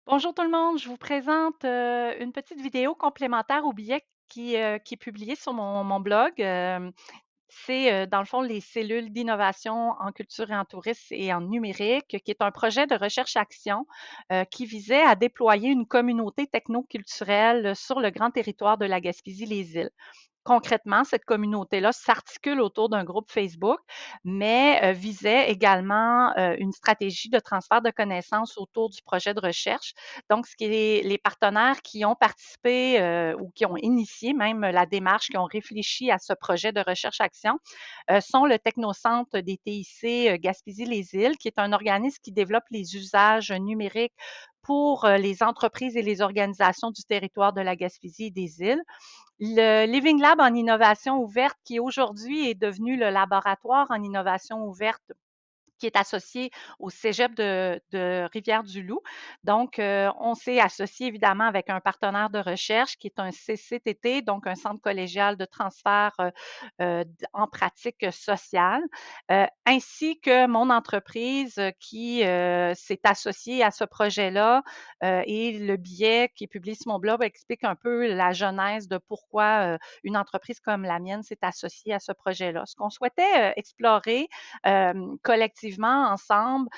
Bonjour tout le monde, je vous présente une petite vidéo complémentaire au billet qui est publié sur mon blog. C'est dans le fond les cellules d'innovation en culture et en tourisme et en numérique, qui est un projet de recherche-action qui visait à déployer une communauté technoculturelle sur le grand territoire de la Gaspésie-les-Îles. Concrètement, cette communauté-là s'articule autour d'un groupe Facebook, mais visait également une stratégie de transfert de connaissances autour du projet de recherche. Donc, ce qui est les partenaires qui ont participé ou qui ont initié même la démarche, qui ont réfléchi à ce projet de recherche-action, sont le Technocentre des TIC Gaspésie-les-Îles, qui est un organisme qui développe les usages numériques pour les entreprises et les organisations du territoire de la Gaspésie et des îles. Le Living Lab en innovation ouverte, qui aujourd'hui est devenu le laboratoire en innovation ouverte qui est associé au Cégep de Rivière-du-Loup. Donc, on s'est associé évidemment avec un partenaire de recherche qui est un CCTT, donc un centre collégial de transfert en pratique sociale, ainsi que mon entreprise qui s'est associée à ce projet-là. Et le billet qui est publié sur mon blog explique un peu la genèse de pourquoi une entreprise comme la mienne s'est associée à ce projet-là. Ce qu'on souhaitait explorer collectivement ensemble,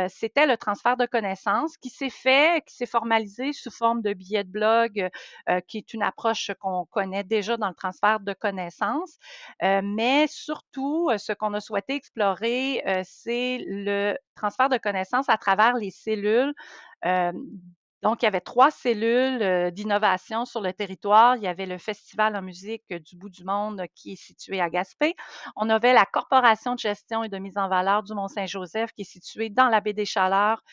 c'était le transfert de connaissances qui s'est fait, qui s'est formalisé sous forme de billets de blog, qui est une approche qu'on connaît déjà dans le transfert de connaissances. Mais surtout, ce qu'on a souhaité explorer, c'est le transfert de connaissances à travers les cellules. Euh, donc, il y avait 3 cellules d'innovation sur le territoire. Il y avait le Festival en musique du bout du monde qui est situé à Gaspé. On avait la Corporation de gestion et de mise en valeur du Mont-Saint-Joseph qui est située dans la baie des Chaleurs,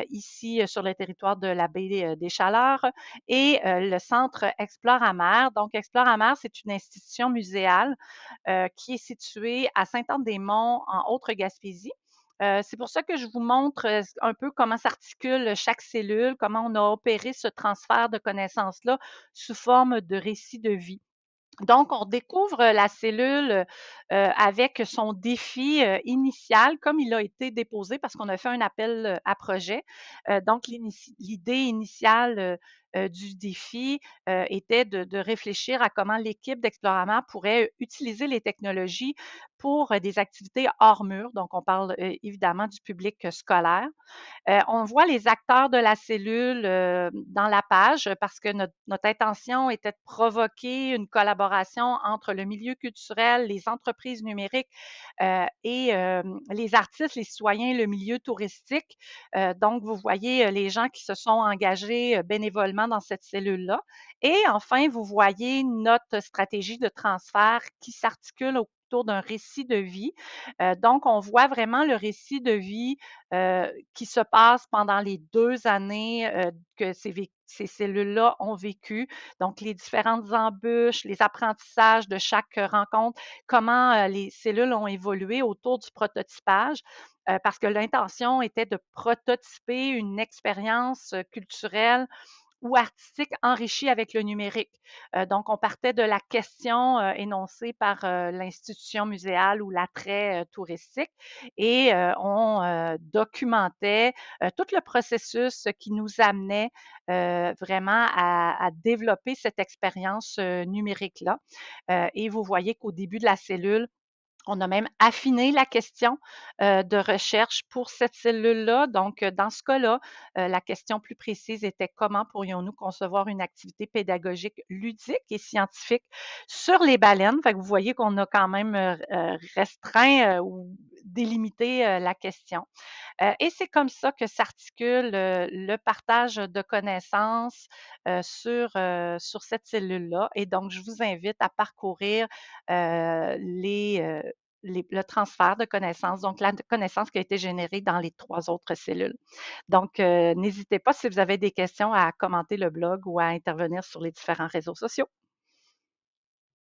ici sur le territoire de la baie des Chaleurs, et le Centre Explore Amère. Donc, Explore Amère, c'est une institution muséale qui est située à Sainte-Anne-des-Monts, en Haute-Gaspésie. C'est pour ça que je vous montre un peu comment s'articule chaque cellule, comment on a opéré ce transfert de connaissances-là sous forme de récit de vie. Donc, on découvre la cellule avec son défi initial, comme il a été déposé, parce qu'on a fait un appel à projet. Donc, l'idée initiale du défi était de réfléchir à comment l'équipe d'Explorama pourrait utiliser les technologies pour des activités hors mur. Donc, on parle évidemment du public scolaire. On voit les acteurs de la cellule dans la page parce que notre intention était de provoquer une collaboration entre le milieu culturel, les entreprises numériques et les artistes, les citoyens, le milieu touristique. Donc, vous voyez les gens qui se sont engagés bénévolement dans cette cellule-là. Et enfin, vous voyez notre stratégie de transfert qui s'articule autour d'un récit de vie. Donc, on voit vraiment le récit de vie qui se passe pendant les 2 années que ces cellules-là ont vécu. Donc, les différentes embûches, les apprentissages de chaque rencontre, comment les cellules ont évolué autour du prototypage. Parce que l'intention était de prototyper une expérience culturelle ou artistique enrichi avec le numérique. Donc, on partait de la question énoncée par l'institution muséale ou l'attrait touristique et on documentait tout le processus qui nous amenait vraiment à développer cette expérience numérique-là. Et vous voyez qu'au début de la cellule, on a même affiné la question de recherche pour cette cellule-là. Donc, dans ce cas-là, la question plus précise était comment pourrions-nous concevoir une activité pédagogique ludique et scientifique sur les baleines. Fait que vous voyez qu'on a quand même restreint ou délimité la question. Et c'est comme ça que s'articule le partage de connaissances sur cette cellule-là. Et donc, je vous invite à parcourir le transfert de connaissances, donc la connaissance qui a été générée dans les 3 autres cellules. Donc, n'hésitez pas si vous avez des questions à commenter le blog ou à intervenir sur les différents réseaux sociaux.